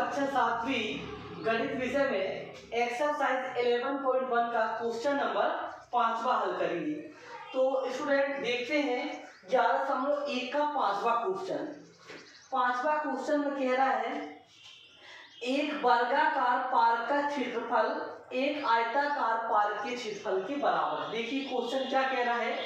कक्षा 7वीं गणित विषय में एक्सरसाइज 11.1 का क्वेश्चन नंबर 5वां हल करेंगे। तो स्टूडेंट देखते हैं 11.1 का 5वां क्वेश्चन। 5वां क्वेश्चन में कह रहा है एक वर्गाकार पार्क का क्षेत्रफल एक आयताकार पार्क के क्षेत्रफल के बराबर है। देखिए क्वेश्चन क्या कह रहा है,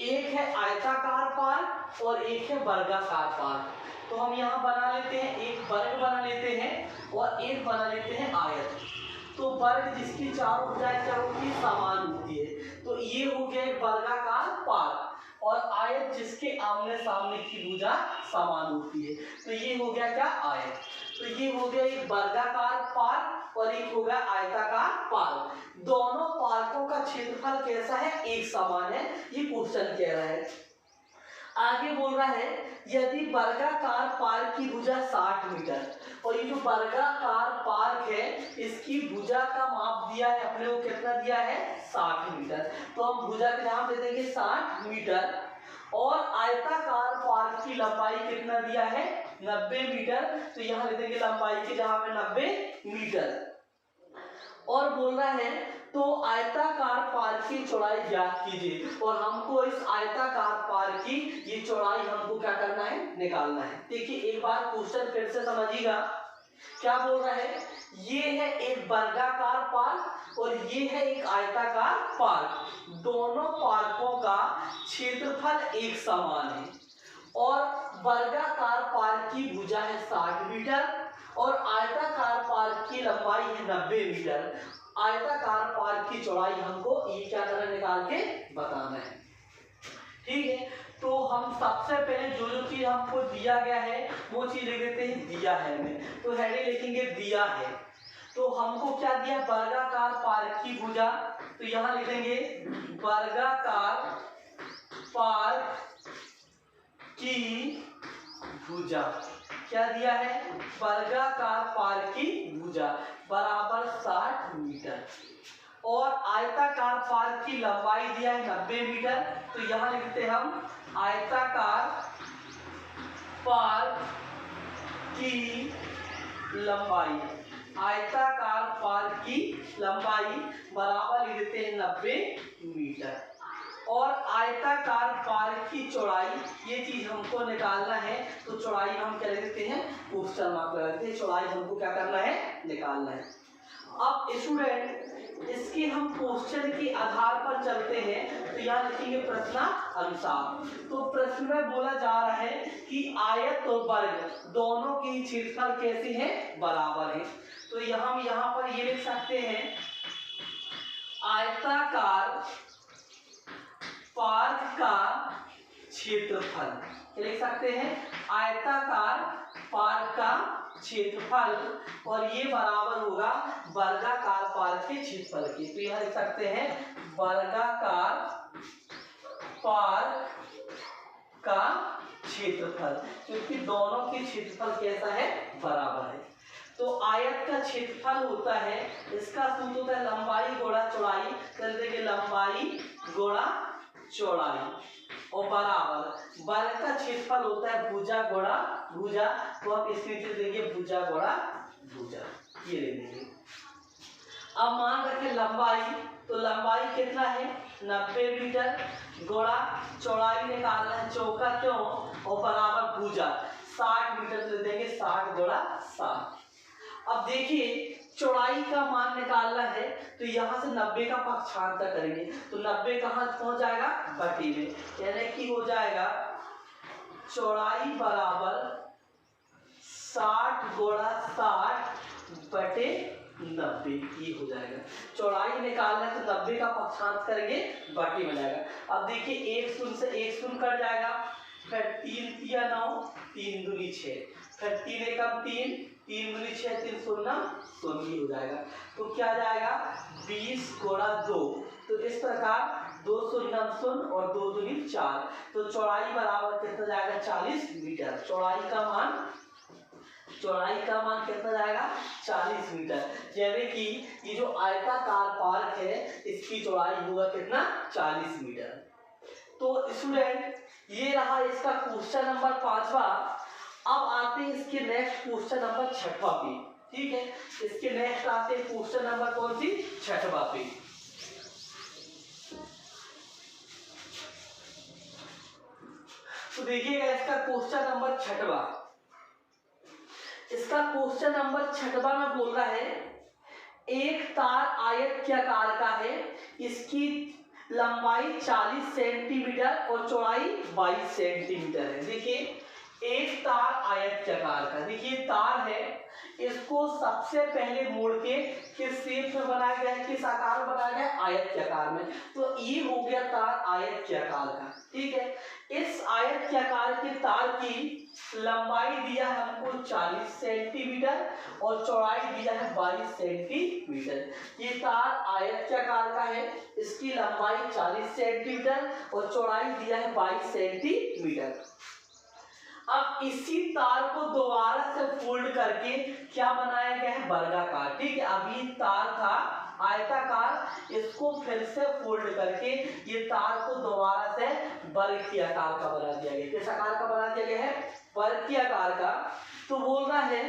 एक है आयताकार पार्क और एक है वर्गाकार पार्क। तो हम यहाँ बना लेते हैं, एक वर्ग बना लेते हैं और एक बना लेते हैं आयत। तो वर्ग जिसकी चारों भुजाएं क्या होती है, समान होती है, तो ये हो गया एक वर्गाकार पार्क। और आयत जिसके आमने सामने की भुजा समान होती है, तो ये हो गया क्या, आयत। तो ये हो गया एक वर्गाकार पार्क और एक हो गया आयताकार पार्क। दोनों पार्कों का क्षेत्रफल कैसा है, एक समान है, ये क्वेश्चन कह रहा है। आगे बोल रहा है यदि वर्गाकार पार्क की भुजा 60 मीटर और ये जो वर्गाकार पार्क है इसकी भुजा का माप दिया है अपने को, कितना दिया है, 60 मीटर। तो हम भुजा का नाम दे देंगे 60 मीटर। और आयताकार पार्क की लंबाई कितना दिया है, 90 मीटर। तो यहाँ ले देंगे लंबाई की जगह पे 90 मीटर। और बोल रहा है तो आयताकार पार्क की चौड़ाई ज्ञात कीजिए, और हमको इस आयताकार पार्क की ये चौड़ाई हमको क्या करना है, निकालना है। देखिए एक बार क्वेश्चन फिर से समझिएगा, क्या बोल रहा है, ये है एक वर्गाकार पार्क और ये है एक आयताकार पार्क। दोनों पार्कों का क्षेत्रफल एक समान है और वर्गाकार पार्क की भुजा है 60 मीटर और आयताकार पार्क की लंबाई है 90 मीटर। आयताकार पार्क की चौड़ाई हमको ये क्या करना, निकाल के बताना है। ठीक है, तो हम सबसे पहले जो जो चीज हमको दिया गया है वो चीज लिख देते हैं, दिया है हमें। तो हेडिंग लिखेंगे दिया है। तो हमको क्या दिया, वर्गाकार पार्क की भुजा। तो यहाँ लिख देंगे वर्गाकार पार्क की भुजा। क्या दिया है, वर्गाकार पार्क की भुजा बराबर 60 मीटर। और आयताकार पार्क की लंबाई दिया है 90 मीटर। तो यहाँ लिखते हैं हम आयताकार पार्क की लंबाई, आयताकार पार्क की लंबाई बराबर लिख देते हैं 90 मीटर। और आयताकार पार्क की चौड़ाई, ये चीज हमको निकालना है। तो चौड़ाई हम क्या लिख देते हैं, क्वेश्चन मार्क लगा देते हैं। चौड़ाई हमको क्या करना है, निकालना है। अब स्टूडेंट इसके हम क्वेश्चन के आधार पर चलते हैं। तो यहाँ लिखेंगे प्रश्नानुसार। तो प्रश्न में बोला जा रहा है कि आयत और वर्ग दोनों की क्षेत्रफल कैसे हैं, बराबर है। तो हम यहाँ पर ये लिख सकते हैं आयताकार पार्क का क्षेत्रफल, लिख सकते हैं आयताकार पार्क का क्षेत्रफल, और ये बराबर होगा वर्गाकार पार्क के क्षेत्रफल के। तो यह लिख सकते हैं वर्गाकार पार्क का क्षेत्रफल, क्योंकि दोनों के क्षेत्रफल कैसा है, बराबर है। तो आयत का क्षेत्रफल होता है, इसका सूत्र होता है लंबाई गुणा चौड़ाई। कर देंगे लंबाई गुणा चौड़ाई और बराबर वर्ग का क्षेत्रफल होता है भुजा गुणा भुजा। तो आप इसके नीचे देंगे भुजा गुणा भुजा, ये ले देंगे। अब मान रखें लंबाई, तो लंबाई कितना है, 90 मीटर गुणा चौड़ाई निकालना है, चौका क्यों, और बराबर भुजा 60 मीटर ले देंगे, 60 गुणा 60। अब देखिए चौड़ाई का मान निकालना है, तो यहाँ से 90 का पक्षांतर करेंगे। तो 90 कहाँ पहुंच जाएगा, बटी में, यानी कि हो जाएगा चौड़ाई बराबर 60 गुणा 60 बटे 90, ये हो जाएगा। चौड़ाई निकालना है तो 90 का पक्षांतर करेंगे, बटी में जाएगा। अब देखिए एक शून्य से एक शून्य कट जाएगा, फिर 3 तिया 9, 3 दूनी 6, फिर 3 एकम 3, 3 दूनी 6, 3 शून्य शून्य हो जाएगा। तो क्या जाएगा 20 गुणा 2। तो इस प्रकार 2 शून्य शून्य और 2 दूनी 4। तो चौड़ाई बराबर कितना जाएगा, 40 मीटर। चौड़ाई का मान कितना जाएगा, 40 मीटर। यानी कि ये जो आयताकार पार्क है इसकी चौड़ाई होगा कितना, 40 मीटर। तो स्टूडेंट ये रहा इसका क्वेश्चन नंबर 5वां। अब आते हैं इसके नेक्स्ट क्वेश्चन नंबर 6वां पे। ठीक है, इसके नेक्स्ट आते हैं क्वेश्चन नंबर कौन सी, छठवां पे। तो देखिएगा इसका क्वेश्चन नंबर छठवां, इसका क्वेश्चन नंबर छठवां में बोल रहा है एक तार आयताकार का है, इसकी लंबाई 40 सेंटीमीटर और चौड़ाई 22 सेंटीमीटर है। देखिए एक तार आयताकार का, देखिए तार है, इसको सबसे पहले मोड़ के किस शेप में बनाया गया है, किस आकार में बनाया गया है, आयताकार में। तो ये हो गया तार आयताकार का, ठीक है। इस आयताकार के तार की लंबाई दिया है हमको 40 सेंटीमीटर और चौड़ाई दिया है 22 सेंटीमीटर। ये तार आयताकार का है, इसकी लंबाई 40 सेंटीमीटर और चौड़ाई दिया है 22 सेंटीमीटर। अब इसी तार को दोबारा से फोल्ड करके क्या बनाया गया है, वर्गाकार, ठीक है। अभी तार था आयताकार, इसको फिर से फोल्ड करके ये तार को दोबारा से वर्ग के आकार का बना दिया गया। किस आकार का बना दिया गया है, वर्ग के आकार का। तो बोल रहा है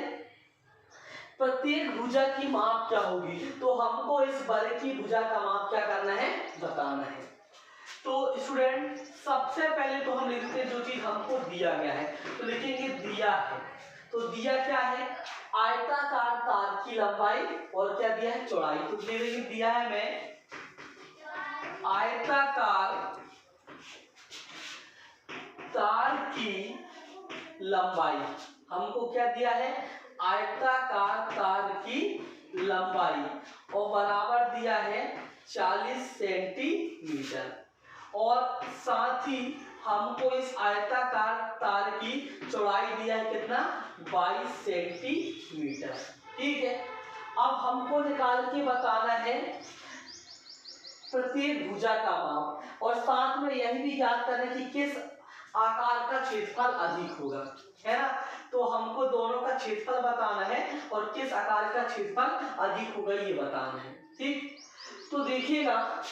प्रत्येक भुजा की माप क्या होगी, तो हमको इस वर्ग की भुजा का माप क्या करना है, बताना है। तो स्टूडेंट सबसे पहले तो हम लिखते हैं जो चीज हमको दिया गया है, तो लिखेंगे दिया है। तो दिया क्या है, आयताकार तार की लंबाई और क्या दिया है, चौड़ाई। तो लिखेंगे दिया है मैं आयताकार तार की लंबाई, हमको क्या दिया है, आयताकार तार की लंबाई और बराबर दिया है 40 सेंटीमीटर और साथ ही हमको इस आयताकार तार की चौड़ाई दिया है कितना, 22 सेंटीमीटर, ठीक है। अब हमको निकाल के बताना है प्रत्येक भुजा का माप और साथ में यही भी याद करना कि किस आकार का क्षेत्रफल अधिक होगा, है ना। तो हमको दोनों का क्षेत्रफल बताना है और किस आकार का क्षेत्रफल अधिक होगा ये बताना है, ठीक। तो देखिएगा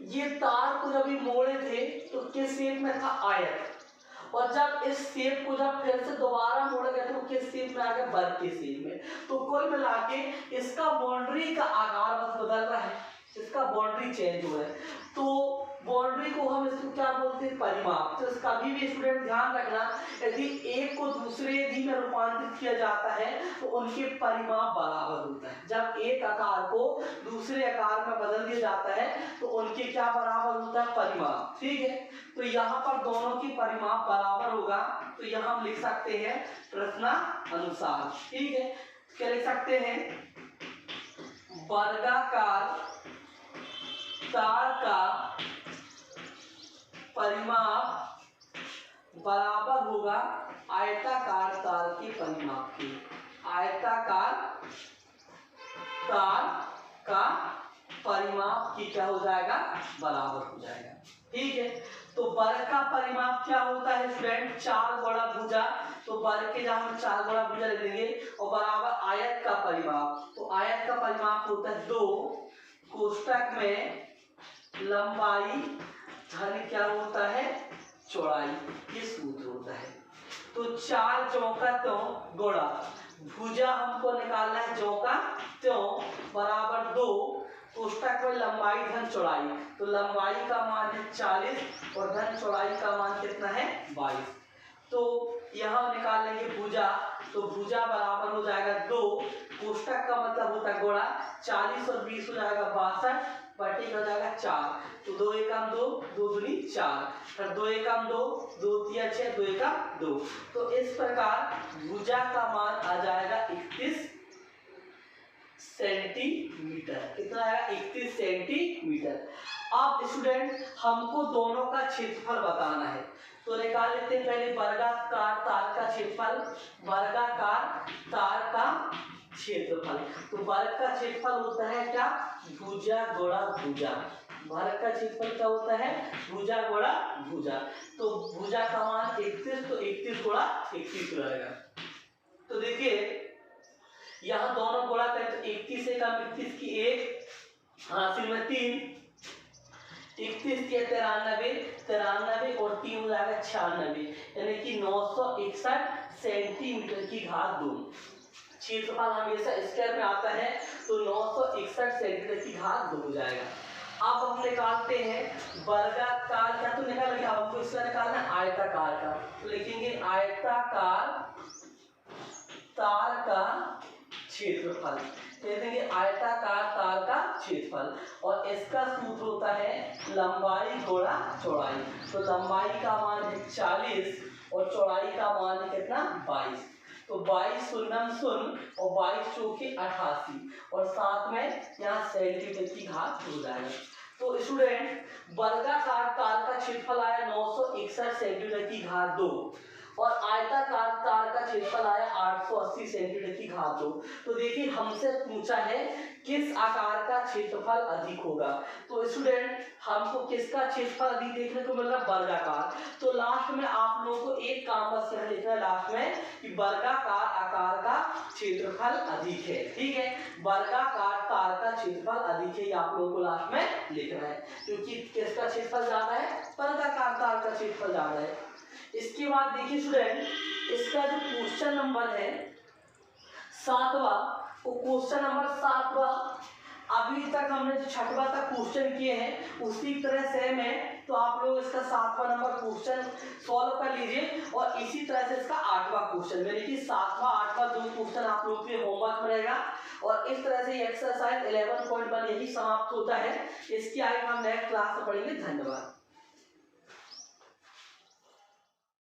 ये तार को जब मोड़े थे तो किस शेप में था, आयत, और जब इस शेप को जब फिर से दोबारा मोड़ा गया तो किस शेप में आ गया, वर्ग के शेप में। तो कुल मिला के इसका बाउंड्री का आकार बस बदल रहा है, इसका बाउंड्री चेंज हो रहा है। तो बाउंड्री को हम इसको क्या बोलते हैं, परिमाप। तो इसका भी स्टूडेंट ध्यान रखना, यदि एक को दूसरे यदि में रूपांतरित किया जाता है तो उनके परिमाप बराबर होता है। जब एक आकार को दूसरे आकार में बदल दिया जाता है तो उनके क्या बराबर होता है, परिमाप, ठीक है। तो यहाँ पर दोनों की परिमाप बराबर होगा, तो यहाँ हम लिख सकते हैं प्रश्नानुसार, ठीक है। क्या लिख सकते हैं, वर्गाकार तार का परिमाप बराबर होगा आयताकार तार के परिमाप के। आयताकार तार का परिमाप की क्या हो जाएगा, बराबर हो जाएगा, ठीक है। तो वर्ग का परिमाप क्या होता है स्टूडेंट, 4 गुणा भुजा। तो वर्ग के जहां हम 4 गुणा भुजा ले लेंगे और बराबर आयत का परिमाप। तो आयत का परिमाप होता है 2 कोष्टक में लंबाई धन क्या होता है, चौड़ाई, ये सूत्र होता है। तो 4 चौका त्यों गुणा भुजा हमको निकालना है चौका त्यों बराबर 2 कोष्टक में लंबाई धन चौड़ाई। तो लंबाई का मान है 40 और धन चौड़ाई का मान कितना है, 22। तो यहाँ निकाल लेंगे भुजा, तो भुजा बराबर हो जाएगा 2 कोष्टक का मतलब होता है गुणा, 40 और 20 हो जाएगा 62 बटे हो जाएगा 4। तो 2 एकम 2, 2 दूनी 4, फिर 2 एकम 2, 2 तिया 6, 2 एकम 2। तो इस प्रकार भुजा का मान आ जाएगा 31 सेंटीमीटर। कितना आएगा, 31 सेंटीमीटर। अब स्टूडेंट हमको दोनों का क्षेत्रफल बताना है, तो निकाल लेते हैं पहले वर्गाकार तार का क्षेत्रफल। वर्गाकार तार का क्षेत्रफल, तो वर्ग का क्षेत्रफल होता है क्या, भुजा गुणा भुजा। वर्ग का क्षेत्रफल क्या होता है, भुजा गुणा भुजा। तो भुजा का मान 31, तो 31 गुणा 31 रहेगा। तो देखिए यहाँ दोनों गुणा करें तो 31 से कम 31 की 1 हासिल में 3, 31 के 93 और 3 हो जाएगा 96, यानी कि 961 सेंटीमीटर की घात 2। क्षेत्रफल हमेशा स्क्वायर में आता है तो 961 सेंटीमीटर की घात 2 हो जाएगा। अब हम निकालते हैं वर्गाकार का, तो निकाल गया, हमको इसका निकालना है आयताकार का, तो लिखेंगे आयताकार तार का क्षेत्रफल, कह देंगे आयताकार तार का क्षेत्रफल, और इसका सूत्र होता है लंबाई गुणा चौड़ाई। तो लंबाई का मान है 40 और चौड़ाई का मान है कितना 22, तो 22 शून्य शून्य और 22 चौके 88 और साथ में यहाँ सेंटीमीटर की घात हो जाएगा। तो स्टूडेंट वर्गाकार तार का क्षेत्रफल आया 961 सेंटीमीटर की घात 2 और आयताकार तार का क्षेत्रफल आया 880 सेंटीमीटर की घात 2। तो देखिए हमसे पूछा है किस आकार का क्षेत्रफल अधिक होगा, तो स्टूडेंट हमको किसका क्षेत्रफल अधिक देखने को मिल रहा है, वर्गाकार। तो लास्ट में आप लोगों को एक काम बस यहाँ लिखना है लास्ट में कि वर्गाकार आकार का क्षेत्रफल अधिक है, ठीक है, वर्गाकार तार का क्षेत्रफल अधिक है, ये आप लोगों को लास्ट में लिखना है, क्योंकि किसका क्षेत्रफल ज्यादा है, वर्गाकार तार का क्षेत्रफल ज्यादा है। इसके बाद देखिए स्टूडेंट इसका जो क्वेश्चन नंबर है 7वां, वो क्वेश्चन नंबर 7वां अभी तक हमने जो 6वां तक क्वेश्चन किए हैं उसी तरह सेम है, तो आप लोग इसका 7वां नंबर क्वेश्चन सॉल्व कर लीजिए और इसी तरह से इसका 8वां क्वेश्चन, यानी कि 7वां 8वां 2 क्वेश्चन आप लोग के होमवर्क में रहेगा और इस तरह से एक्सरसाइज 11.1 यही समाप्त होता है। इसकी आगे हम नेक्स्ट क्लास में पढ़ेंगे। धन्यवाद।